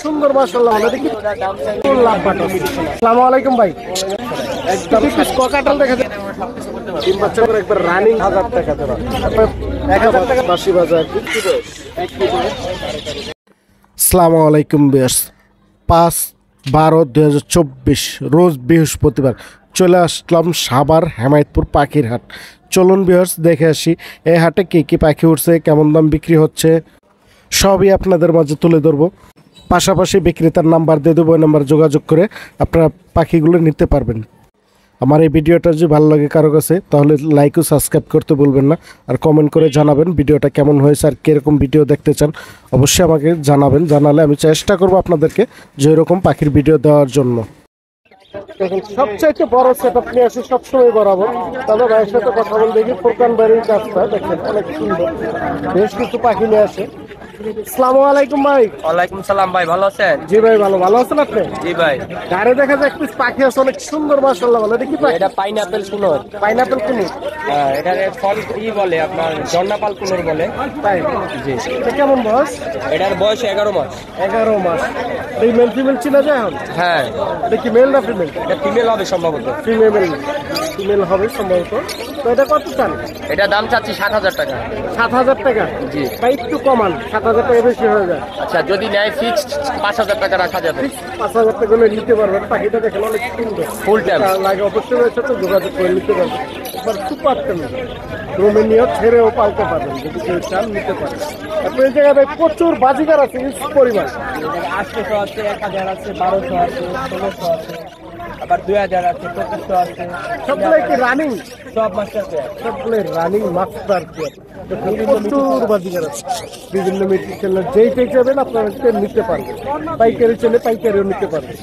সুন্দর মাশাআল্লাহ। দেখি আসসালামু আলাইকুম ভাই। একদম ককাটাল দেখা যায় 3 বাচ্চা করে একবার রানিং 1000 টাকা দেওয়া 1000 টাকা বাসি বাজার। আসসালামু আলাইকুম ভিউয়ার্স। 5/12/2024 রোজ বৃহস্পতিবার চলে আসলাম সাভার হেমায়েতপুর পাখির হাট। চলুন ভিউয়ার্স দেখে আসি এই হাটে কী কী পাখি উঠছে, কেমন দাম বিক্রি হচ্ছে, সবই আপনাদের মাঝে তুলে ধরবো। পাশাপাশি বিক্রেতার নাম্বার দিয়ে দেবো, ওই নাম্বার যোগাযোগ করে আপনারা পাখিগুলো নিতে পারবেন। আমার এই ভিডিওটা যদি ভালো লাগে কারো কাছে তাহলে লাইক ও সাবস্ক্রাইব করতে বলবেন না, আর কমেন্ট করে জানাবেন ভিডিওটা কেমন হয়েছে আর কীরকম ভিডিও দেখতে চান অবশ্যই আমাকে জানাবেন। জানালে আমি চেষ্টা করব আপনাদেরকে যে এরকম পাখির ভিডিও দেওয়ার জন্য। দেখুন সবচাইতে বড় সেট আপ নিয়ে আসি সবসময় বরাবর, তবে ভাইয়ের সাথে কথা বলে দেখি ফোরকান বাড়ির কাজটা দেখেন অনেক সুন্দর, বেশ কিছু পাখি নিয়ে আসে। আসসালামু আলাইকুম ভাই। ওয়ালাইকুম সালাম ভাই, ভালো আছেন? জি ভাই ভালো আছেন আপনি? জি ভাই। গাড়ি দেখা যায় একটু পাখি আছে অনেক সুন্দর মাশাআল্লাহ। ভালো দেখি পাখি এটা পাইনাপেল কুনোর। পাইনাপেল কুনুর। হ্যাঁ, এটা ফল ই বলে আপনার জর্নাপাল কুনোর বলে। তাই জি। এটা কেমন বয়স? এটার বয়স 11 মাস। 11 মাস। এই মেল ফিমেল চিনা যায় এখন? হ্যাঁ, এটা কি মেল না ফিমেল? এটা ফিমেল হবে সম্ভবত। ফিমেল হবে সম্ভবত। তো এটা কত চান? এটা দাম চাচ্ছি 7,000 টাকা। 7,000 টাকা? জি। তাই একটু কমান, 7,000 টাকা বেশি হয়ে যায়। আচ্ছা, যদি নেয় ফিক্সড 5,000 টাকা রাখা যাবে। 5,000 টাকা হলে নিতে পারবেন। পাখিটা দেখেন অনেক সুন্দর, ফুল টাইম লাগে অবশ্যই এর সাথে যোগাযোগ করে নিতে পারবেন। এবার সুপার টেমি রোমেনিয়া ছেড়েও পালতে পারবেন, যদি কেউ চান নিতে পারেন। আপনি এই জায়গায় প্রচুর বাজিকার আছে পরিমাণ। 800 আছে, 1000 আছে, 1200 আছে, 1600 আছে, আবার 2000 আছে, 2500 আছে। সবগুলো কি রানিং? সব মাস্টার পেয়ার। সবগুলো রানিং মাস্টার পেয়ার। প্রচুর বাজিকার আছে, বিভিন্ন মেডিকেল যেইটাই যাবেন আপনারা নিতে পারবেন। পাইকারি চলে পাইকারিও নিতে পারবেন।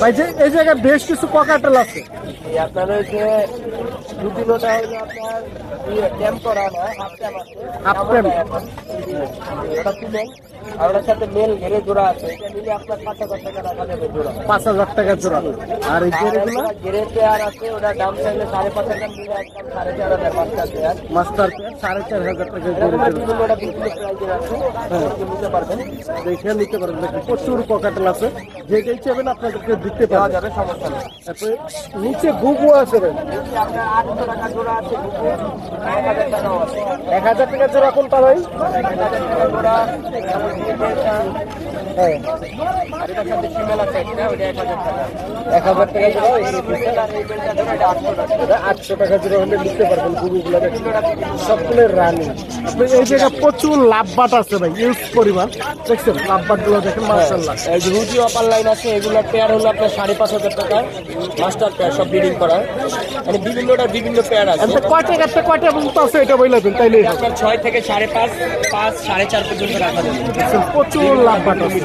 ভাই যে এই জায়গায় বেশ কিছু ককাটেল আছে। আপনার হচ্ছে দুটিলোটা হলো আপনার ক্যাম্প করা না, হাফ ক্যাম্প আছে। Half camp. ওটা ফিমেল আর ওটার সাথে মেল ঘেরে জোড়া আছে। এটা নিলে আপনার 5,000 টাকা রাখা যাবে জোড়া। 5,000 টাকা জোড়া। আর এই যেগুলো ঘেরে পেয়ার আছে, ওটা দাম চাইলে 5,500 মিলে একদম 4,500 মাস্টার পেয়ার। মাস্টার পেয়ার 4,500 টাকা জোড়া। ওটা বিক্রি প্রাইজে আছে, নিতে পারবেন। দেখে নিতে পারবেন। দেখেন প্রচুর ককাটেল আছে, যেটাই চাইবেন আপনাদেরকে দিতে পাওয়া যাবে, সমস্যা নেই। তারপরে নিচে গুগু আছে। আপনার 800 টাকা জোড়া আছে, 1,000 টাকাও আছে। 1,000 টাকা জোড়া কোনটা ভাই? 1,000 টাকা জোড়া। হ্যাঁ, আর এটার সাথে ফিমেল আছে একটা, ওটা 1,000 টাকা। 1,000 টাকা জোড়া। আর এই বেলটা জোড়া, এটা 800 টাকা। 800 টাকা জোড়া হলে নিতে পারবেন গুগুগুলো। সবগুলো রানিং। আপনি এই জায়গায় প্রচুর লাভবাট আছে ভাই, ইউজ পরিমাণ। দেখছেন লাভবাট গুলো দেখেন মাশাআল্লাহ। এই যে রুজি অপার লাইন আছে, এগুলো পেয়ার হলো আপনার 5,500 টাকা মাস্টার পেয়ার, সব ব্রিডিং করা। মানে বিভিন্ন পেয়ার আছে। কয় টাকাতে কয়টা পর্যন্ত আছে এটা বললেন তাইলে? আপনার 6 থেকে 5.5, 5, 4.5 পর্যন্ত রাখা যাবে। প্রচুর লাভবাট আছে।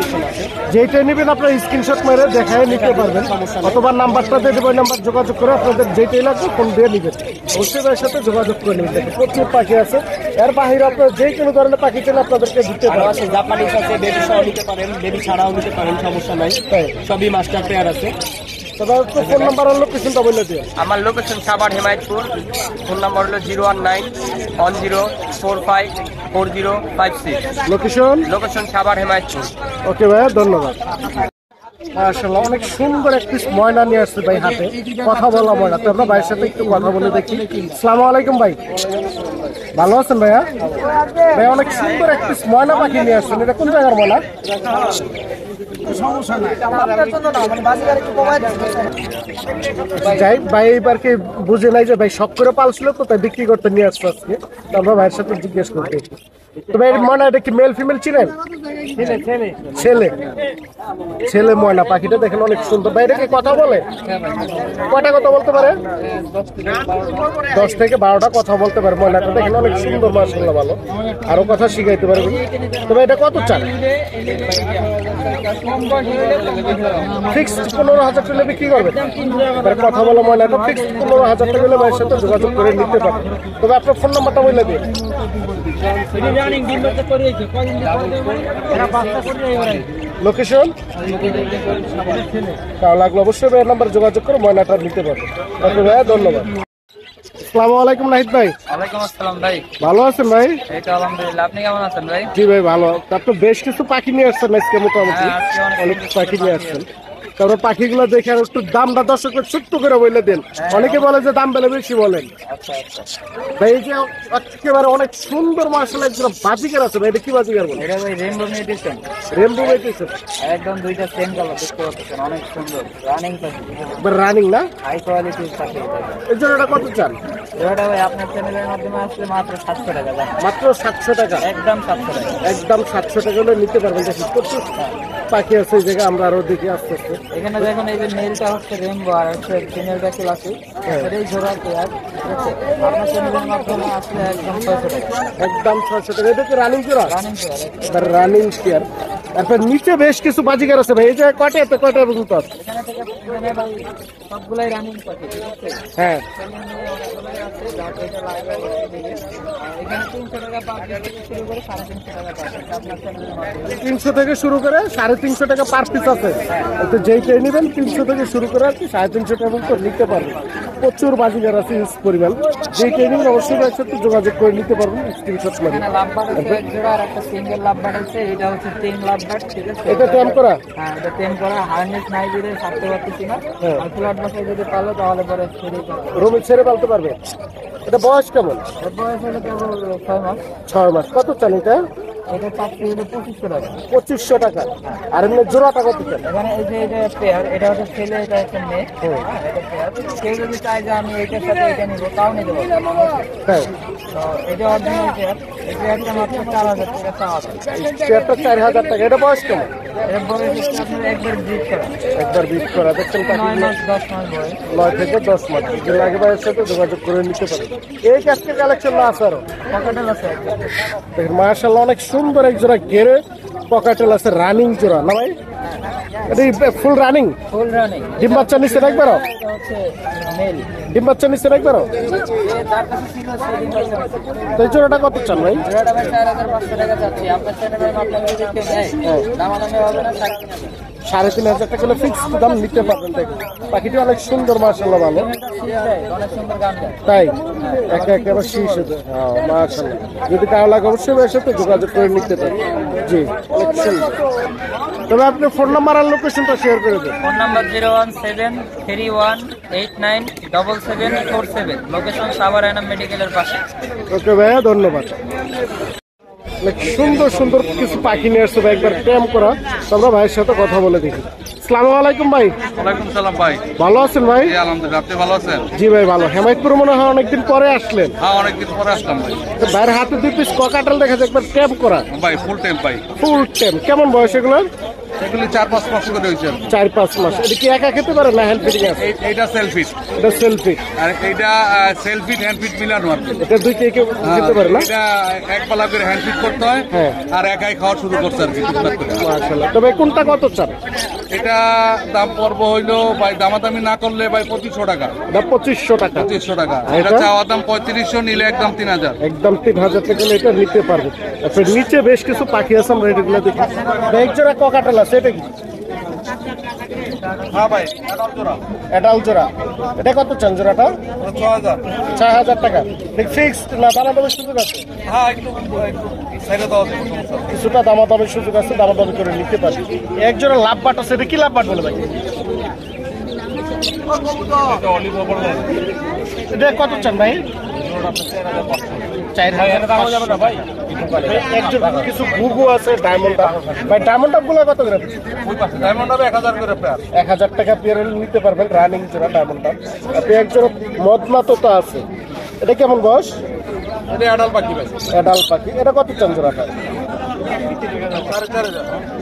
যেটা নেবেন আপনার স্ক্রিনশট মেরে দেখায় নিতে পারবেন, অথবা নাম্বারটা দিয়ে দেবো, ওই নাম্বার যোগাযোগ করে আপনাদের যেটাই লাগবে ফোন দিয়ে নেবেন। অবশ্যই এর সাথে যোগাযোগ করে নেবেন। দেখেন প্রচুর পাখি আছে, এর বাহিরে আপনার যে কোনো ধরনের পাখি চাইলে আপনাদেরকে দিতে পারেন। আছে জাপানিজ আছে, বেবি সহ নিতে পারেন, বেবি ছাড়াও নিতে পারেন, সমস্যা নাই। সবই মাস্টার পেয়ার আছে। তবে ফোন নাম্বার আর লোকেশনটা বলে দিও। আমার location Savar Hemayetpur. Phone number হলো 01910454056। লোকেশন সাভার হেমায়েতপুর। ওকে ভাইয়া, ধন্যবাদ। মাশাআল্লাহ, অনেক সুন্দর এক পিস ময়না নিয়ে আসছে ভাই হাতে, কথা বলা ময়না। তো আমরা ভাইয়ের সাথে একটু কথা বলে দেখি। আসসালামু আলাইকুম ভাই, ভালো আছেন ভাইয়া? ভাই অনেক সুন্দর এক পিস ময়না পাখি নিয়ে আসছেন, এটা কোন জায়গার ময়না? যাই ভাই এবার কি বুঝে নাই যে ভাই শখ করে পালছিল তো, তাই বিক্রি করতে নিয়ে আসছে আজকে। তো আমরা ভাইয়ের সাথে জিজ্ঞেস করতে। তো ভাই ময়না এটা কি মেল ফিমেল চিনেন? ছেলে ছেলে ময়না। পাখিটা দেখেন অনেক সুন্দর। ভাই এটা কি কথা বলে? কয়টা কথা বলতে পারে? 10 থেকে 12টা কথা বলতে পারে ময়নাটা। দেখেন অনেক সুন্দর মাশাআল্লাহ, ভালো, আরো কথা শিখাইতে পারবেন। তবে এটা কত চান? ফিক্সড 15,000 টাকা বিক্রি করবেন। কথা বলা ময়নাটা ফিক্সড 15,000 টাকা হলে ভাইয়ের সাথে যোগাযোগ করে নিতে পারবেন। তবে আপনার ফোন নাম্বারটা বলে দিন। লোকেশন তাহলে লাগলো অবশ্যই ভাইয়ের নাম্বার যোগাযোগ করে ময়নাটা নিতে পারবেন। ওকে ভাইয়া, ধন্যবাদ। আসসালামু আলাইকুম নাহিদ ভাই। ওয়ালাইকুম আসসালাম ভাই। ভালো আছেন ভাই? এই তো আলহামদুলিল্লাহ, আপনি কেমন আছেন ভাই? জি ভাই ভালো। তারপর বেশ কিছু পাখি নিয়ে আসছেন আজকে মোটামুটি, হ্যাঁ, আজকে অনেক সুন্দর পাখি নিয়ে পাখি আসছেন। তারপর পাখিগুলো দেখে আর একটু দামটা দর্শকের ছোট্ট করে বলে দেন। অনেকে বলে যে দাম বেলে বেশি বলেন। আচ্ছা আচ্ছা, ভাই এই যে একেবারে অনেক সুন্দর মার্শাল একজন বাজিকার আছে ভাই, এটা কি বাজিকার বলে? এটা ভাই রেইনবো মিউটেশন, রেমবো বেঁচেছে একদম দুইটা সেম কালার, দেখতে পাচ্ছেন অনেক সুন্দর রানিং পাখি, রানিং না? হাই কোয়ালিটির পাখি। এর জন্য এটা কত চান? এটা ভাই আপনার চ্যানেলের মাধ্যমে আসলে মাত্র 700 টাকা দাম, মাত্র 700 টাকা। একদম 700 টাকা। একদম 700 টাকা হলে নিতে পারবেন। দেখি প্রচুর পাখি আছে এই জায়গায়, আমরা আরো দেখি আস্তে আস্তে। এখানে দেখুন এই যে মেলটা হচ্ছে রেইনবো আর হচ্ছে ফিমেলটা ক্লাসিক, এটাই জোড়া পেয়ার, ঠিক আছে? আপনার চ্যানেলের মাধ্যমে আসলে একদম 600 টাকা, একদম 600 টাকা। এটা কি রানিং জোড়া? Running pair. Running chair. তারপর নিচে বেশ কিছু বাজিকার আছে ভাই, এই যে কয়টা পর্যন্ত আছে? এখানে থেকে এখানে ভাই সবগুলাই রানিং পাখি, ঠিক আছে? হ্যাঁ, এখানে 300 টাকা পার পিস থেকে শুরু করে 350 টাকা পার পিস আপনার চ্যানেলের মাধ্যমে। 300 থেকে শুরু করে 350 টাকা পার পিস আছে। তো যেইটাই নেবেন 300 থেকে শুরু করে আর কি 350 টাকা পর্যন্ত নিতে পারবেন। প্রচুর বাজিকার আছে ইউজ পরিমাণ। যেইটাই নেবেন অবশ্যই একসাথে যোগাযোগ করে নিতে পারবেন স্ক্রিনশট মারি। এখানে লাভবার্ড হচ্ছে এক জোড়া আর একটা সিঙ্গেল লাভবার্ড আছে, এটা হচ্ছে টিম লাভবার্ড, ঠিক আছে? এটা টেম করা? হ্যাঁ, এটা টেম করা, হার্নেস নাই দিলে ছাড়তে পারতেছি না। হ্যাঁ। আর ফ্ল্যাট বাসায় যদি পালো তাহলে পরে ছেড়ে যাবে। রুমে ছেড়ে পালতে পারবে। এটা বয়স কেমন? এর বয়স হলো কেবল 6 মাস। 6 মাস। কত চান এটা? এটা চাচ্ছি হলো 2500 টাকা। 2500 টাকা। আর এমনি জোড়াটা কত চান? এখানে এই যে এটা পেয়ার, এটা হচ্ছে ছেলে, এটা হচ্ছে মেয়ে। হুম। হ্যাঁ, এটা পেয়ার। কেউ যদি চায় যে আমি এইটার সাথে এটা নিবো তাও নিতে পারবো। হ্যাঁ, তো এটা অরিজিনাল পেয়ার, এই পেয়ারটা মাত্র 4000 টাকা চাওয়া দাম। চেয়ারটা 4000 টাকা। এটা বয়স কেমন? এর বয়স হচ্ছে আপনার একবার ব্রিড করা, একবার বিট করা। দেখছেন 9 পাখিগুলো মাস 10 মাস বয়স। 9 থেকে 10 মাস। যদি লাগে ভাইয়ের সাথে যোগাযোগ করে নিতে পারেন। এই কাজকে কালেকশন না আছে আরো? পকেটেল আছে একদম। দেখেন মাশাআল্লাহ অনেক সুন্দর এক জোড়া গেরে পকেটেল আছে, রানিং জোড়া না ভাই? এটা ফুল রানিং? Full running. ডিম বাচ্চা নিচ্ছে একবারও? এটা হচ্ছে মেল। ডিম বাচ্চা নিচ্ছে একবারও? যার কাছে ছিল সেদিন বাচ্চা নিছে। তো এই জোড়াটা কত চান ভাই? জোড়াটা ভাই 4500 টাকা যাচ্ছে। আপনার চ্যানেলের মাধ্যমে যদি কেউ নেয় দামাদামি হবে না, 3500 টাকা হলে ফিক্স দাম নিতে পারবেন। দেখেন পাখিটি অনেক সুন্দর মাশাআল্লাহ, ভালো। অনেক সুন্দর গান গায়। তাই একা একেবারে শীর্ষ। হ্যাঁ মাশাআল্লাহ। যদি কারো লাগে অবশ্যই ভাইয়ের সাথে যোগাযোগ করে নিতে পারেন। জি, অনেক সুন্দর। তবে আপনি ফোন নাম্বার আর লোকেশনটা শেয়ার করে দেন। Phone number 01731897747, location Savar Enam মেডিকেলের পাশে। ওকে ভাইয়া, ধন্যবাদ। অনেক সুন্দর সুন্দর কিছু পাখি নিয়ে আসছে ভাই, একবার প্রেম করা। তো আমরা ভাইয়ের সাথে কথা বলে দেখি। আসসালামু আলাইকুম ভাই। ওয়ালাইকুম সালাম ভাই। ভালো আছেন ভাই? জি আলহামদুলিল্লাহ, আপনি ভালো আছেন? জি ভাই ভালো। হেমায়তপুর মনে হয় অনেকদিন পরে আসলেন। হ্যাঁ, অনেকদিন পরে আসলাম ভাই। তো ভাইয়ের হাতে 2 পিস ককাটেল দেখা যায়, একবার প্রেম করা ভাই ফুল টাইম ভাই। ফুল টেম। কেমন বয়স এগুলো? এগুলি 4-5 মাস করে হয়েছে। 4-5 মাস। এটা কি একা খেতে পারে না হ্যান্ড ফিডিং আছে? এইটা সেলফিট এটা সেলফি। আর এইটা সেলফিট হ্যান্ড ফিট মিলানো আর কি। এটা দুই কেউ খেতে পারে না? এটা এক পালা করে হ্যান্ড ফিট করতে হয় হ্যাঁ। আর একাই খাওয়া শুরু করছে আর কি টুকটাক করে। মাশাআল্লাহ। তবে কোনটা কত চান? এটা দাম পড়বো হইলো ভাই, দামাদামি না করলে ভাই 2500 টাকা। এটা 2500 টাকা। 2500 টাকা। আর এটা এটা? চাওয়া দাম 3500, নিলে একদম 3000। একদম 3000 টাকা হলে এটা নিতে পারবে। তারপর নিচে বেশ কিছু পাখি আছে, আমরা এগুলো দেখি। এক জোড়া ককাটেল আছে, এটা কি? হ্যাঁ ভাই, অ্যাডাল্ট জোড়া। অ্যাডাল্ট জোড়া। এটা কত চান জোড়াটা? 6000। 6000 টাকা। ফিক্সড না দামাদামের সুযোগ আছে? হ্যাঁ, একটু সাইডে দাও। কিছুটা দামাদামের সুযোগ আছে, দামাদামি করে নিতে পারবে। এক জোড়া লাভ বাট আছে, এটা কি লাভ বাট বলে ভাই? এটা কত চান ভাই? 4000 ভাই। একজন কিছু ঘুঘু আছে ডায়মন্ড ভাই, ডায়মন্ড গুলো কত করে? ডায়মন্ড 1000 করে পেয়ার। 1000 টাকা পেয়ার নিতে পারবেন, রানিং জোড়া ডায়মন্ড। আপনি একজন মদনা তোতা আছে, এটা কেমন বয়স? এটা অ্যাডাল্ট পাখি ভাই। অ্যাডাল্ট পাখি। এটা কত চান জোড়াটা?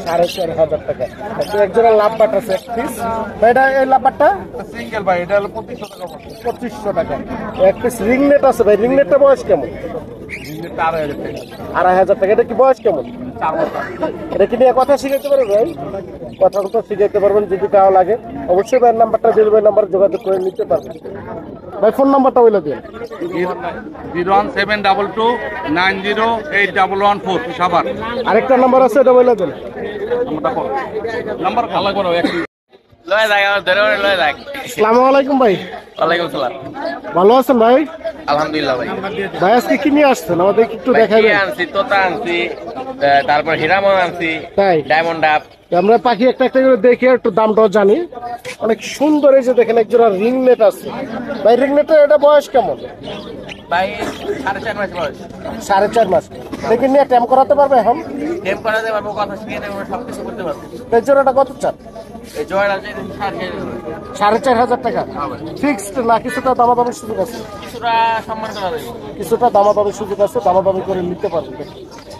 4500 টাকা। আপনি একজনের লাভ বাট আছে এক পিস ভাই, এটা এই লাভ বাটটা সিঙ্গেল ভাই, এটা হলো 2500 টাকা। 2500 টাকা। এক পিস রিং নেট আছে ভাই, রিং নেটটা বয়স কেমন? 2500 টাকা। এটা কি বয়স কেমন? এটা কি নিয়ে কথা শিখাইতে পারবেন ভাই? কথা কথা শিখাইতে পারবেন। যদি কারো লাগে অবশ্যই ভাইয়ের নাম্বারটা দিল, ভাই নাম্বার যোগাযোগ করে নিতে পারবেন। ভাই ফোন নাম্বারটা বলে দিন। 01722908114 সাভার। আরেকটা নাম্বার আছে, এটা বলে দেন। নাম্বার ভালো করো। লয় লাগ, আমার ধরে লয় লাগ। আসসালামু আলাইকুম ভাই। ওয়ালাইকুম সালাম। ভালো আছেন ভাই? আলহামদুলিল্লাহ ভাই। ভাই আজকে কি নিয়ে আসছেন আমাদের একটু ভাই দেখাবেন? টিয়া আনছি, তোতা আনছি, তারপর হিরামন আনছি, তাই ডায়মন্ড ডাব। আমরা পাখি একটা একটা করে দেখে একটু দামটাও জানি। অনেক সুন্দর, এই যে দেখেন একজোড়া রিংনেট আছে। ভাই রিংনেটের এটা বয়স কেমন? ভাই 4.5 মাস বয়স। 4.5 মাস। দেখে নিয়ে ট্যাম করাতে পারবে এখন? গেম করাতে পারবো, কথা শিখিয়ে দেবো, সবকিছু করতে পারবো। এই জোড়াটা কত চান? এই জোয়ার আছে 4,500 টাকা ফিক্সড না কিছুটা দামাদামির সুযোগ আছে? কিছুটা সম্মান করা যাবে। কিছুটা দামাদামির সুযোগ আছে, দামাদামি করে নিতে পারবেন।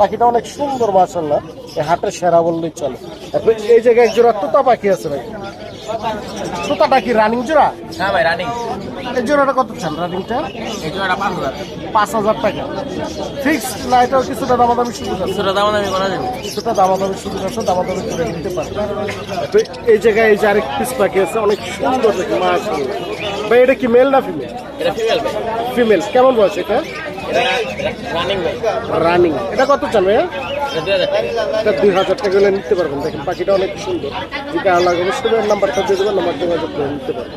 পাখিটা অনেক সুন্দর মাশাআল্লাহ, এই হাটের সেরা বললেই চলে। তারপর এই জায়গায় এক জোড়া তোতা পাখি আছে ভাই। তোতাটা কি রানিং জোড়া? হ্যাঁ ভাই রানিং। এই জোড়াটা কত চান রানিংটা? এই জোয়ারটা 5,000। 5,000 টাকা ফিক্সড না এটাও কিছুটা দামাদামির সুযোগ আছে? কিছুটা দাম দামি করা যাবে। কিছুটা দামাদামির সুযোগ আছে, দামাদামি করে নিতে পারবেন। তো এই জায়গায় এই যে আরেক পিস পাখি আছে অনেক সুন্দর দেখে মাশাআল্লাহ। ভাই এটা কি মেল না ফিমেল? এটা ফিমেল ভাই। ফিমেল। কেমন বয়স এটা? এটা রানিং ভাই। রানিং। এটা কত চান ভাইয়া? এটা 2,000 টাকা। এটা 2,000 টাকা হলে নিতে পারবেন। দেখেন পাখিটা অনেক সুন্দর। যেটা লাগে অবশ্যই নাম্বারটা দিয়ে দেবেন, নাম্বার 2,000 টাকা নিতে পারবেন।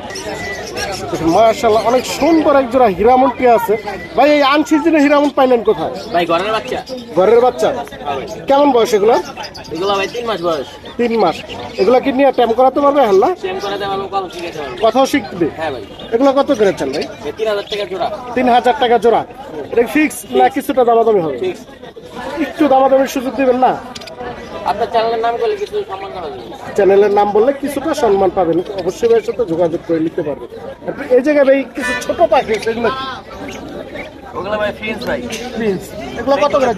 দেখেন মাশাআল্লাহ অনেক সুন্দর এক জোড়া হিরামন টিয়া আছে। ভাই এই আনসিজনে হিরামন পাইলেন কোথায়? ভাই ঘরের বাচ্চা। ঘরের বাচ্চা। কেমন বয়স এগুলো? এগুলো ভাই 3 মাস বয়স। 3 মাস। এগুলা কি নিয়ে ট্যাম করাতে পারবে হাল্লা? সেম করাতে পারবো, কথা শিখাতে পারবো। কথাও শিখবে? হ্যাঁ ভাই। এগুলো কত করে চান ভাই? এই 3,000 টাকা জোড়া। 3,000 টাকা জোড়া। এটা ফিক্স না কিছুটা দামাদামি হবে? ফিক্স। একটু দামাদামির সুযোগ দিবেন না? আপনার চ্যানেলের নাম করলে কিছু সম্মান করা যাবে। চ্যানেলের নাম বললে কিছুটা সম্মান পাবেন, অবশ্যই ভাইয়ের সাথে যোগাযোগ করে নিতে পারবেন। তারপর এই জায়গায় ভাই কিছু ছোট পাখি আছে, এগুলো কি? ওগুলো ভাই ফ্রিন্স ভাই। প্রিন্স। এগুলো কত করে?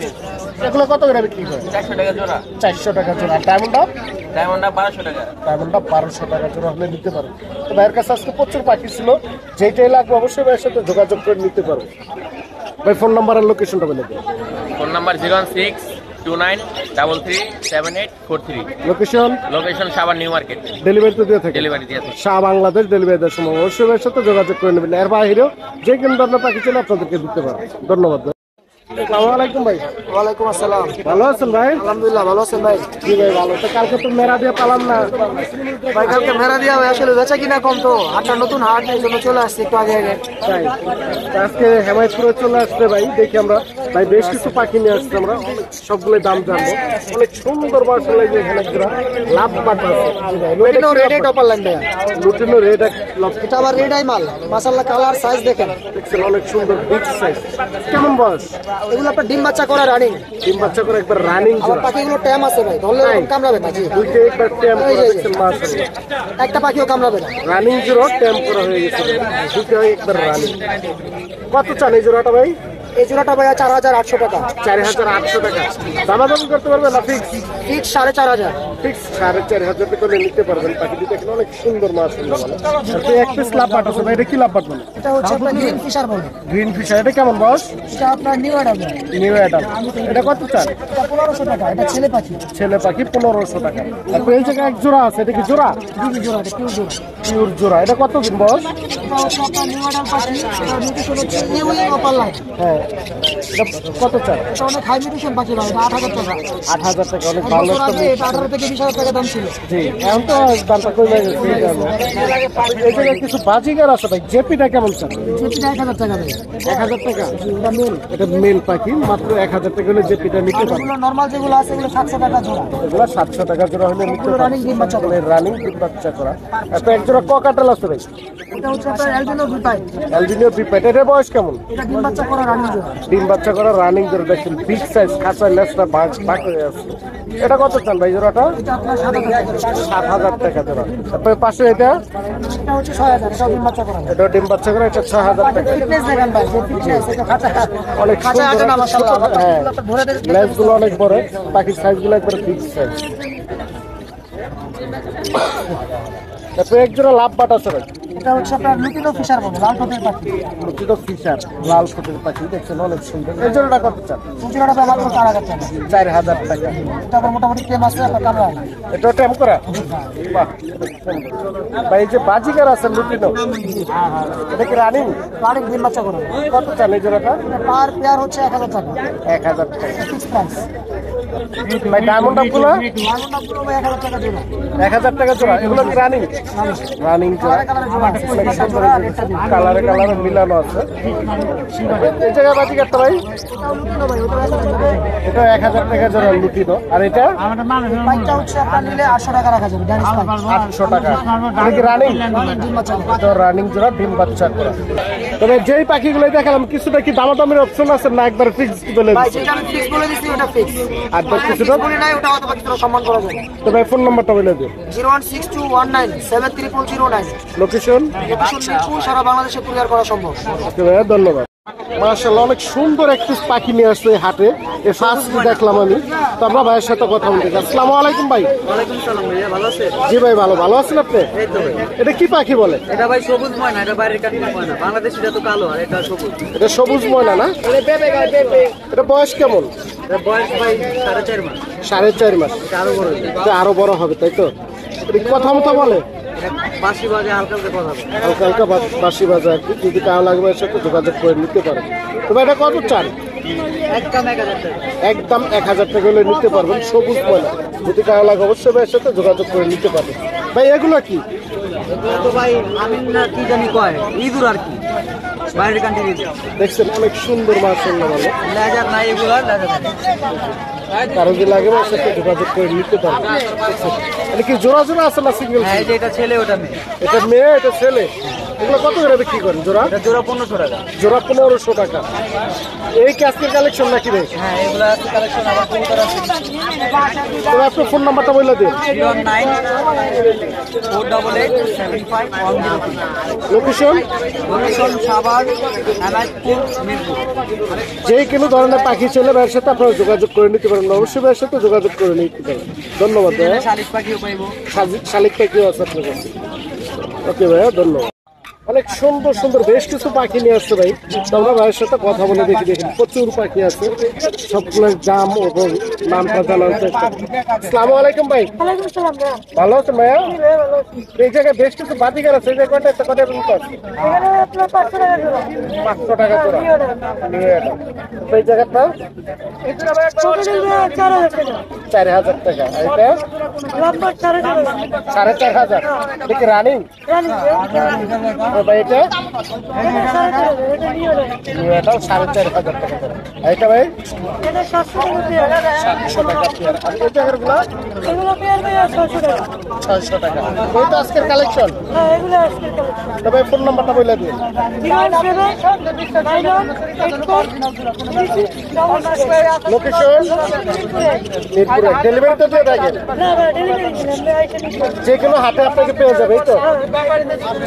এগুলো কত করে বিক্রি করে? 400 টাকা জোড়া। 400 টাকা জোড়া। Diamond up? ডায়মন্ড ডাব 1200 টাকা। ডায়মন্ড আপ 1200 টাকা জোড়া হলে নিতে পারবেন। তো ভাইয়ের কাছে আজকে প্রচুর পাখি ছিল, যেটাই লাগবে অবশ্যই ভাইয়ের সাথে যোগাযোগ করে নিতে পারবেন। ভাই ফোন নাম্বার আর লোকেশনটা বলে দেবেন। Phone number 01629337843। Location? Location Savar new market. Delivery তো দিয়ে থাকে? ডেলিভারি দিয়ে থাকে। সারা বাংলাদেশ ডেলিভারি দেওয়ার সময় অবশ্যই ভাইয়ের সাথে যোগাযোগ করে নেবেন। এর বাইরেও যে কোনো ধরনের পাখি ছিল আপনাদেরকে দিতে পারবেন। ধন্যবাদ ভাই। আসসালামু আলাইকুম ভাই। ওয়ালাইকুম আসসালাম। ভালো আছেন ভাই? আলহামদুলিল্লাহ, ভালো আছেন ভাই? জি ভাই ভালো। তো কালকে তো মেরা দিয়ে পালাম না। ভাই কালকে মেরা দিয়া ভাই আসলে বেচা কিনা কম, তো হাটটা নতুন হাট, এই জন্য চলে আসছি একটু আগে আগে। তাই তো আজকে হেমায়তপুরে চলে আসছে ভাই, দেখি আমরা ভাই বেশ কিছু পাখি নিয়ে আসছে। আমরা সবগুলো দাম জানবো। অনেক সুন্দর বাস লাগে এখানে একটা লাভ পাটা আছে। Lutino red eye topper line ভাই। লুটিনো রেড এটা আবার রেড আই মাল, মাশাআল্লাহ কালার সাইজ দেখেন। দেখছেন অনেক সুন্দর বিগ সাইজ। কেমন বয়স? এগুলো আপনার ডিম বাচ্চা করা রানিং। ডিম বাচ্চা করে একবার রানিং আমার পাখিগুলো ট্যাম আছে ভাই, ধরলে এরকম কামড়াবে না। জি, দুইটা একবার ট্যাম্প করা দেখছেন মাশাআল্লাহ। একটা পাখিও কামড়াবে না। রানিং জোড়া ট্যাম্প করা হয়ে গেছে, দুইটা একবার রানিং। কত চান এই জোড়াটা ভাই? এই জোড়াটা ভাইয়া 4,800 টাকা। 4,800 টাকা। দামাদামি করতে পারবেন না? ফিক্স? ফিক্স 4,500। ফিক্স 4,500 টাকা করে নিতে পারবেন। পাখিটি দেখেন অনেক সুন্দর মাশাআল্লাহ। আর এক পিস লাভবাট আছে ভাই, এটা কি লাভবাট বলে? এটা হচ্ছে আপনার গ্রিন ফিশার বলে। Green fisher. এটা কেমন বয়স? এটা আপনার নিউ অ্যাডাম। New adult. এটা কত চান? এটা 1,500 টাকা। এটা ছেলে পাখি। ছেলে পাখি 1,500 টাকা। তারপর এই জায়গায় এক জোড়া আছে, এটা কি জোড়া? দুই জোড়া, এটা পিওর জোড়া। পিওর জোড়া। এটা কত দিন বয়স? এটা হচ্ছে আপনার নিউ অ্যাডাম পাখি। এটা নিউট্রিশন হচ্ছে নিউ অপার লাইন। হ্যাঁ। এটা কত চান? এটা অনেক হাই নিউট্রিশন পাখি ভাই, এটা 8,000 টাকা। 8,000 টাকা। অনেক এক ভালো বছর একটা আগে এটা 18 থেকে 20,000 টাকা দাম ছিল। জি, এখন তো দামটা কমে গেছে এই কারণে। এই জায়গায় কিছু বাজিগার আছে ভাই, জেপিটা কেমন চান? সেটা 1,000 টাকা ভাই। 1,000 টাকা। এটা মেল। এটা মেল পাখি, মাত্র 1,000 টাকা হলে জেপিটা নিতে আর পারবেন। এগুলো নরমাল যেগুলো আছে এগুলো 700 টাকা জোড়া। এগুলো 700 টাকা জোড়া হলে নিতে এগুলো রানিং ডিম বাচ্চা করে। রানিং ডিম বাচ্চা করা। একটা এক জোড়া ককাটেল আছে ভাই। এটা হচ্ছে আপনার অ্যালবিনো বিপাই। অ্যালবিনিও বিপাইট। এটার বয়স কেমন? এটা ডিম বাচ্চা করা রানিং জোড়া। ডিম বাচ্চা করা রানিং জোড়া। দেখেন বিগ সাইজ, খাঁচা লেজটা ভাগ হয়ে আছে। এটা কত চান ভাই জোড়াটা? এটা আপনার 7,000 টাকা। 7,000 টাকা জোড়া। তারপরে পাশে এটা, এটা হচ্ছে 6,000, এটা ডিম বাচ্চা করা। এটা ডিম বাচ্চা করা, এটা 6,000 টাকা। ফিটনেস দেখেন ভাই, যে ফিটনেস, এটা খাঁচা অনেক খাঁচা আছে না সুন্দর। মাশাআল্লাহ। হ্যাঁ, ধরে দেখেন। লেজগুলো অনেক বড়, পাখির সাইজগুলো একবার বিগ সাইজ। তারপরে এক জোড়া লাভ বাট আছে ভাই। এটা হচ্ছে আপনার লুটিনো ফিশার বলে, লাল ঠোঁটের পাখি। লুটিনো ফিশার, লাল ঠোঁটের পাখি, দেখছেন অনেক সুন্দর। এই জোড়াটা কত চান? এই জোড়াটা ভাই মাত্র 4,000 টাকা। 4,000 টাকা। এটা আবার মোটামুটি টেম আছে, আপনার কামড়ায় না। এটা ট্যাম করা? বাহ। ভাই এই যে বাজিকার আছে লুটিনো, এটা কি রানিং? রানিং ডিম বাচ্চা করে। কত চান এই জোড়াটা? পার পেয়ার হচ্ছে 1,000 টাকা। 1,000 টাকা। Fix price. ভাই ডায়মন্ড আপগুলো 1000 টাকা জোড়া। এগুলো কি রানিং? রানিং কালারে কালারে মিলানো আছে। এই জায়গায় বাজি কাটতে ভাই এটা 1000 টাকা জোড়া লুটিত। আর এটা 800 টাকা রাখা যাবে। 800 টাকা। এটা কি রানিং? এটা রানিং জোড়া ডিম বাচ্চা করা। তবে যেই পাখিগুলো দেখালাম কিছুটা কি দামাদামির অপশন আছে না একবার ফিক্স বলে দিচ্ছি? আর কিছুটা তবে ফোন নাম্বারটা বলে দিন। 01621973009। লোকেশন সারা বাংলাদেশে কুরিয়ার করা সম্ভব। ওকে ভাইয়া, ধন্যবাদ। মাশাআল্লাহ, অনেক সুন্দর একটি পাখি নিয়ে আসছে এই হাটে। এই ফার্স্ট দেখলাম আমি। তো আমরা ভাইয়ের সাথে কথা বলতে চাই। আসসালামু আলাইকুম ভাই। ওয়ালাইকুম সালাম ভাইয়া, ভালো আছেন? জি ভাই, ভালো। ভালো আছেন আপনি? এই তো ভাই। এটা কি পাখি বলে? এটা ভাই সবুজ ময়না, এটা বাইরের কাটিং ময়না। বাংলাদেশে এটা তো কালো আর এটা সবুজ। এটা সবুজ ময়না না? এটা বয়স কেমন? এটা বয়স ভাই 4.5 মাস। 4.5 মাস। এটা আরো বড় হবে। এটা আরো বড় হবে তাই তো? এটা কি কথা মতো বলে? এটা বাঁশি বাজে, হালকা হালকা কথা বলে। হালকা হালকা বাঁশি বাজে আর কি। যদি কারো লাগবে এর সাথে যোগাযোগ করে নিতে পারেন। তবে এটা কত চান? একদম 1000 টাকা। একদম 1000 টাকা হলে নিতে পারবেন সবুজ ময়না। যদি কারো লাগে অবশ্যই ভাইয়ের সাথে যোগাযোগ করে নিতে পারবেন। ভাই এগুলো কি? এটা তো ভাই আমিন না কি জানি কয়, ইঁদুর আর কি, বাইরের কান্ট্রি ইঁদুর। দেখছেন অনেক সুন্দর মাশাআল্লাহ ভালো। লেজার নাই এগুলো, লেজার নাই। কারো যদি লাগে ভাইয়ের সাথে যোগাযোগ করে নিতে পারবেন। দেখছেন এটা কি জোড়া জোড়া আছে না সিঙ্গেল? হ্যাঁ, এই যে এটা ছেলে ওটা মেয়ে। এটা মেয়ে এটা ছেলে। এগুলো কত করে বিক্রি করেন জোড়া? এটা জোড়া 1500 টাকা। জোড়া 1500 টাকা। এই কি আজকের কালেকশন নাকি ভাই? হ্যাঁ, এগুলো আছে কালেকশন। আবার কবুতর আছে। তবে আপনার ফোন নাম্বারটা বলে দিন। 094887510। Location location Savar, Enayetpur, Mirpur. যে কোনো ধরনের পাখি ছেলে ভাইয়ের সাথে আপনারা যোগাযোগ করে নিতে পারেন। অবশ্যই ভাইয়ের সাথে যোগাযোগ করে নিতে পারেন। ধন্যবাদ ভাইয়া। শালিক পাখিও পাইবো। শালিক পাখিও আছে আপনার কাছে। ওকে ভাইয়া, ধন্যবাদ। অনেক সুন্দর সুন্দর বেশ কিছু পাখি নিয়ে আসছে ভাই। তো আমরা ভাইয়ের সাথে কথা বলে দেখি। প্রচুর পাখি আছে, সবগুলোর দাম এবং নামটা জানা হচ্ছে। আসসালামু আলাইকুম ভাই। ভালো আছেন ভাইয়া? এই জায়গায় বেশ কিছু বাতিকার আছে। এই জায়গায় কয়টা একটা কয়টা রুম আছে? 500 টাকা জোড়া। তো এই জায়গাটা 4000 টাকা। আর এটা 4500। এটা কি রানিং? ভাই এটা এটাও 4500 টাকা। এটা ভাই 700 টাকা পেয়ার। আর এই জায়গাগুলো 600 টাকা। ওই তো আজকের কালেকশন। তবে ফোন নাম্বারটা বলে দিন। লোকেশন মিরপুরে। ডেলিভারি তো দিয়ে থাকেন? যে কোনো হাটে আপনাকে পেয়ে যাবে। এই তো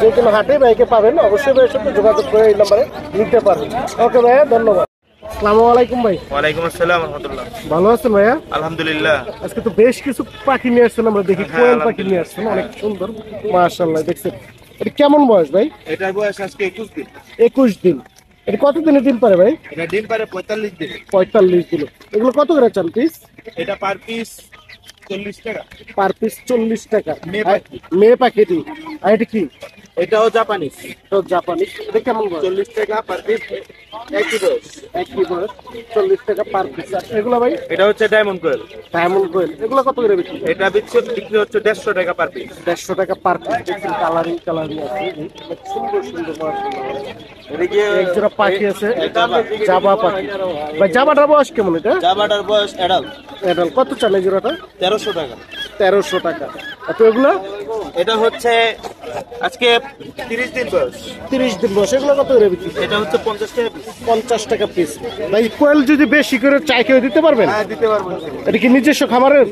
যে কোনো হাটে ভাইকে পাবেন। অবশ্যই ভাইয়ের সাথে যোগাযোগ করে এই নাম্বারে নিতে পারবেন। ওকে ভাইয়া, ধন্যবাদ। আসসালামু আলাইকুম ভাই। ওয়ালাইকুম আসসালাম রাহমাতুল্লাহ। ভালো আছেন ভাইয়া? আলহামদুলিল্লাহ। আজকে তো বেশ কিছু পাখি নিয়ে আসছেন। আমরা দেখি কোয়েল পাখি নিয়ে আসছেন, অনেক সুন্দর মাশাআল্লাহ। দেখছেন এটা কেমন বয়স ভাই? এটার বয়স আজকে 21 দিন। 21 দিন। এটা কত দিনে ডিম পারে ভাই? এটা ডিম পারে 45 দিন। 45 দিন। এগুলো কত করে চান পিস? এটা পার পিস 40 টাকা। পার পিস 40 টাকা। মেয়ে পাখি। মেয়ে পাখিটি। আর এটা কি? এটাও জাপানিজ। তো জাপানি। এটা কেমন বয়স? 40 টাকা পার পিস। একই বয়স। একই বয়স 40 টাকা পার পিস। এগুলো ভাই? এটা হচ্ছে ডায়মন্ড কোয়েল। ডায়মন্ড কোয়েল। এগুলো কত করে বিক্রি? এটা বিক্রি হচ্ছে 150 টাকা পার পিস। 150 টাকা পার পিস। দেখুন কালারিং আছে। অনেক সুন্দর সুন্দর মাশাআল্লাহ। এদিকে এক জোড়া পাখি আছে, জাবা পাখি। ভাই জাবাটার বয়স কেমন? এটা জাবাটার বয়স অ্যাডাল্ট। এডাল কত চান এই জোড়াটা? 1300 টাকা। 1300 টাকা। তো এগুলো এটা হচ্ছে আজকে 30 দিন বয়স। 30 দিন বয়স। এগুলো কত করে বিক্রি? এটা হচ্ছে 50 টাকা পিস। 50 টাকা পিস। ভাই কোয়েল যদি বেশি করে চাই কেউ দিতে পারবেন? হ্যাঁ, দিতে পারবো। এটা কি নিজস্ব খামারের?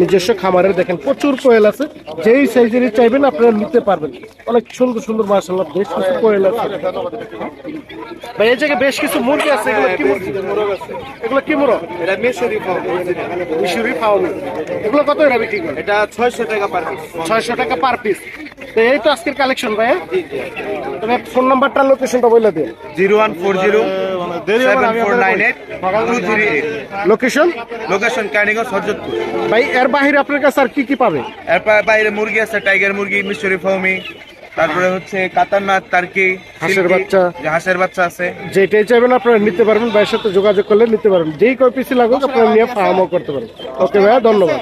নিজস্ব খামারের। দেখেন প্রচুর কোয়েল আছে, যেই সাইজেরই চাইবেন আপনারা নিতে পারবেন। অনেক সুন্দর সুন্দর মাশাআল্লাহ বেশ কিছু কোয়েল আছে। ভাই এই জায়গায় বেশ কিছু মুরগি আছে। এগুলো কি মুরগি? এগুলো কি মুরগ? এটা মিশরি ফার্ম। মিশরি ফার্ম। এগুলো কত করে বিক্রি করেন? এটা 600 টাকা পার পিস। 600 টাকা পার পিস। তো এই তো আজকের কালেকশন ভাইয়া। তবে ফোন নাম্বারটা লোকেশনটা বলে দিন। 01407498238। Location location Keraniganj Hazratpur. ভাই এর বাইরে আপনার কাছে আর কি কি পাবে? এর বাইরে মুরগি আছে, টাইগার মুরগি, মিশরি ফাউমি, তারপরে হচ্ছে কাতারনাথ টার্কি, হাঁসের সিল্কি, বাচ্চা। যে হাঁসের বাচ্চা আছে। যেটাই চাইবেন আপনারা নিতে পারবেন, ভাইয়ের সাথে যোগাযোগ করলে নিতে পারবেন, যেই কয় পিসি লাগুক আপনারা নিয়ে ফার্মও করতে পারেন। ওকে ভাইয়া, ধন্যবাদ।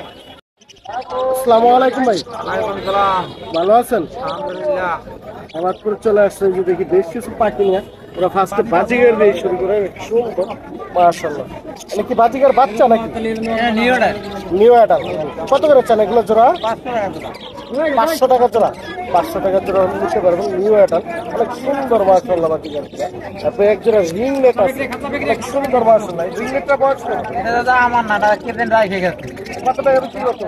আসসালামু আলাইকুম ভাই, ভালো আছেন? আমার করে চলে আসছে যে দেখি বেশ কিছু পাখি নিয়ে ওরা ফার্স্টে বাজিগার দিয়ে শুরু করে সুন্দর মাশাআল্লাহ। এটা কি বাজিগার বাচ্চা নাকি নিউ অ্যাডাল? কত করে চান এগুলো জোড়া? 500 টাকা জোড়া। 500 টাকা জোড়া নিতে পারবেন নিউ অ্যাডাল, অনেক সুন্দর মাশাআল্লাহ বাজিগার। তারপরে এক জোড়া রিং নেট আছে, অনেক সুন্দর মাশাআল্লাহ। রিং নেটটা বয়স কত? আমার না কেদিন রাখে গেছে। কত টাকা বিক্রি করতে?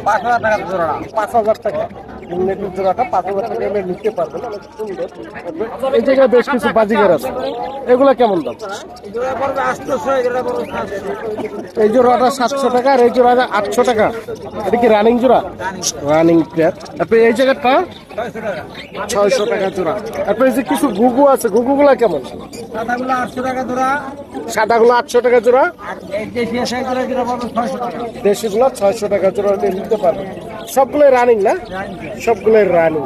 5000 টাকা জোড়া। 5000 টাকা নেটের জোড়াটা 5000 টাকা হলে নিতে পারবেন, অনেক সুন্দর। এই জায়গায় বেশ কিছু বাজিগার আছে, এগুলা কেমন দাম? জোড়া পড়বে 800, জোড়া পড়বে 700। এই জোড়াটা 700 টাকা আর এই জোড়াটা 800 টাকা। এটা কি রানিং জোড়া? Running pair. তারপরে এই জায়গাটা 600 টাকা জোড়া। তারপরে এই যে কিছু গুগু আছে, গুগুগুলা কেমন? সাদাগুলো 800 টাকা জোড়া, সাদাগুলো 800 টাকা জোড়া, আর এই দেশি আছে জোড়া জোড়া পড়বে 600 টাকা। দেশিগুলো 600 টাকা জোড়া হলে নিতে পারবেন। সবগুলোই রানিং না? সবগুলোই রানিং।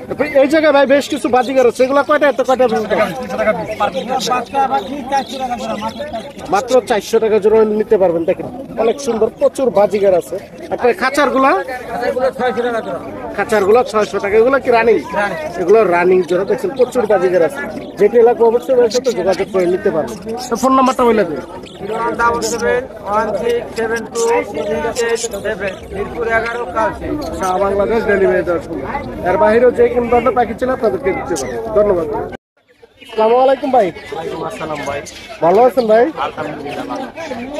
তারপরে এই জায়গায় ভাই বেশ কিছু বাজিগার আছে, এগুলো কয়টা এত কয়টা? বাচ্চা বাকি 400 টাকা জোড়া, মাত্র 400 টাকা জোড়া হলে নিতে পারবেন। দেখেন অনেক সুন্দর, প্রচুর বাজিগার আছে। আপনার খাঁচারগুলা? এগুলো 600 টাকা জোড়া। খাঁচারগুলো 600 টাকা। এগুলো কি রানিং? এগুলো রানিং জোড়া। দেখছেন প্রচুর বাজিগার আছে, যেটি এলাকা অবশ্যই ভাইয়ের সাথে যোগাযোগ করে নিতে পারবেন। তো ফোন নাম্বারটা বলে দিন। 017167287 মিরপুর 11 কালসি। সারা বাংলাদেশ ডেলিভারি দেওয়ার সময়। এর বাইরেও যে কোনো ধরনের পাখি ছিল আপনাদেরকে দিতে পারেন। ধন্যবাদ। আসসালামু আলাইকুম ভাই, আসসালাম ভাই, ভালো আছেন ভাই?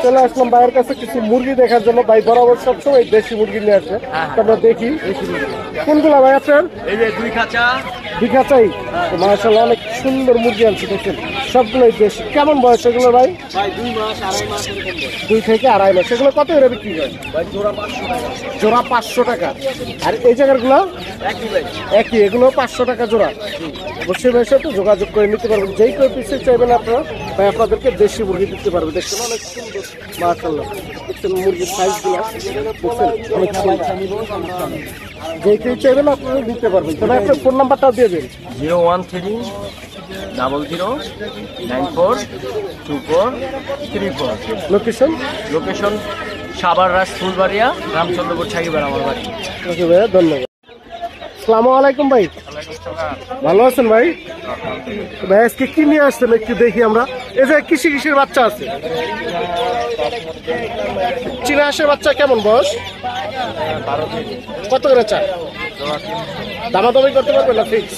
চলে আসলাম ভাইয়ের কাছে কিছু মুরগি দেখার জন্য। ভাই বরাবর সবসময় দেশি মুরগি নিয়ে আসে, তো আমরা দেখি কোনগুলা ভাই আপনার? এই যে 2 খাঁচা। দীঘা চাই মাশাআল্লাহ, অনেক সুন্দর মুরগি আনছে। দেখছেন সবগুলোই দেশি। কেমন বয়স এগুলো ভাই? ভাই 2 মাস 2.5 মাস এরকম বয়স। 2 থেকে 2.5 মাস। এগুলো কত করে বিক্রি হয়? ভাই জোড়া 500 টাকা। জোড়া 500 টাকা। আর এই জায়গাগুলো একই ভাই। একই, এগুলো 500 টাকা জোড়া। অবশ্যই ভাইয়ের সাথে যোগাযোগ করে নিতে পারবেন, যেই কেউ পিসে চাইবেন আপনারা ভাই আপনাদেরকে দেশি মুরগি দিতে পারবে। দেখছেন অনেক সুন্দর মাশাআল্লাহ। দেখছেন মুরগির সাইজগুলো, দেখছেন অনেক সুন্দর। যেই কেউ চাইবেন আপনারা দিতে পারবেন। তবে আপনার ফোন নাম্বারটা দিয়ে দিন। 01300942434। লোকেশন? লোকেশন সাভার রাজ ফুলবাড়িয়া, রামচন্দ্রপুর ছাগিবার আমার বাড়ি। ওকে ভাইয়া, ধন্যবাদ। আসসালামু আলাইকুম ভাই, ভালো আছেন ভাই? ভাই আজকে কি নিয়ে আসছেন একটু দেখি আমরা। এই যে কিসের বাচ্চা আছে? চীনা হাঁসের বাচ্চা। কেমন বয়স? কত করে চান? দামাদামি করতে পারবেন না? ফিক্স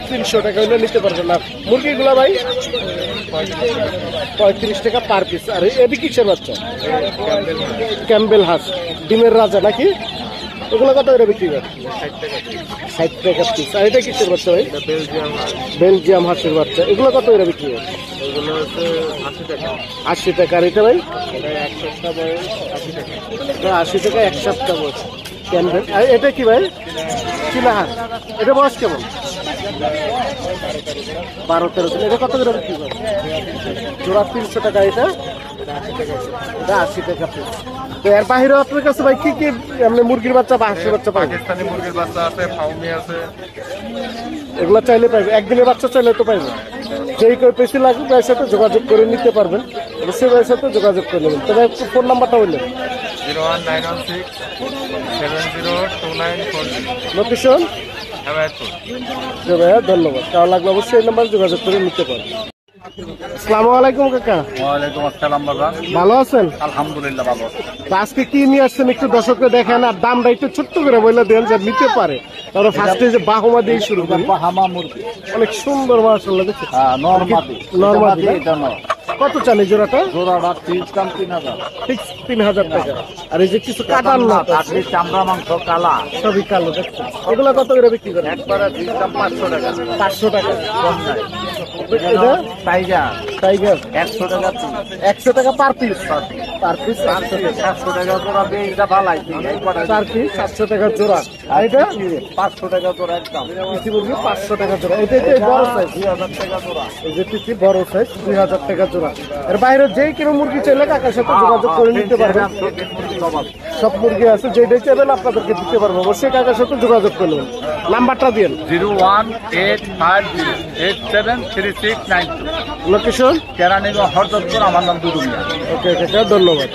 300 টাকা হলে নিতে পারবেন না। মুরগিগুলা ভাই 35 টাকা পার পিস। আর এদিকে কিসের বাচ্চা? ক্যাম্বেল হাঁস, ডিমের রাজা নাকি? ওগুলো কত করে বিক্রি করে? 60 টাকা পিস। আর এটা কিসের বাচ্চা ভাই? বেলজিয়াম হাঁসের বাচ্চা। এগুলো কত করে বিক্রি করে? 80 টাকা। আর এটা ভাই 80 টাকা, 1 সপ্তাহ বয়স ক্যাম্বেল। আর এটা কি ভাই? চীনা হাঁস। এটা বয়স কেমন? 12-13 দিন। এটা কত করে বিক্রি করে? জোড়া 300 টাকা। এটা 80 টাকা পিস। তো এর বাহিরেও আপনার কাছে ভাই কি কি এমনি মুরগির বাচ্চা বা হাঁসের বাচ্চা পাবেন? পাকিস্তানি মুরগির বাচ্চা আছে, ফাউমি আছে। এগুলো চাইলে পাইবে, একদিনের বাচ্চা চাইলে তো পাইবে। যেই কেউ বেশি লাগবে ভাইয়ের সাথে যোগাযোগ করে নিতে পারবেন, অবশ্যই ভাইয়ের সাথে যোগাযোগ করে নেবেন। তবে একটু ফোন নাম্বারটা বললেন। 01916702940। লোকেশন? হেমায়তপুর। ভাইয়া ধন্যবাদ। কেমন লাগবে অবশ্যই এই নাম্বার যোগাযোগ করে নিতে পারবেন। আসসালামু আলাইকুম কাকা, ওয়ালাইকুম আসসালাম বাবা, ভালো আছেন? আলহামদুলিল্লাহ ভালো। তো আজকে কি নিয়ে আসছেন একটু দর্শককে দেখেন, আর দামটা একটু ছোট্ট করে বলে দেন যে নিতে পারে। তারপরে ফার্স্টে যে বাহমা দিয়ে শুরু করি। হামা মুরগি, অনেক সুন্দর মাশাআল্লাহ, দেখছেন নরমাদি। নরমাদি না? এটা নর। কত চান এই জোড়াটা? জোড়াটা ফিক্স দাম 3000। ফিক্স 3000 টাকা। আর এই যে কিছু কাটার না কাটলি চামড়া মাংস কালা, সবই কালো, দেখছেন এগুলো কত করে বিক্রি করেন? একবারে ফিক্স দাম 500 টাকা। 500 টাকা। কম নাই। এটা টাইগার টাইগার 100 টাকা পিস। 100 টাকা পার পিস। পার পিস 700 টাকা জোড়া বেচটা ভালাই 4 পিস 700 টাকা জোড়া। আর এটা 500 টাকা জোড়া একদম তিথি মুরগি 500 টাকা জোড়া। এটা বড় সাইজ 2000 টাকা জোড়া। এই যে তিথি বড় সাইজ 2000 টাকা জোড়া। এর বাইরে যেই কোনো মুরগি চাইলে কাকার সাথে যোগাযোগ করে নিতে পারবেন। সব মুরগি আছে, যেটাই চাইবেন আপনাদেরকে দিতে পারবো। অবশ্যই কাকার সাথে যোগাযোগ করবেন। নাম্বারটা দিন। 018587369 লোকেশন কেরানীগঞ্জ হরদপুর। আমার নাম দুদুমিয়া। ওকে কাকা, ধন্যবাদ।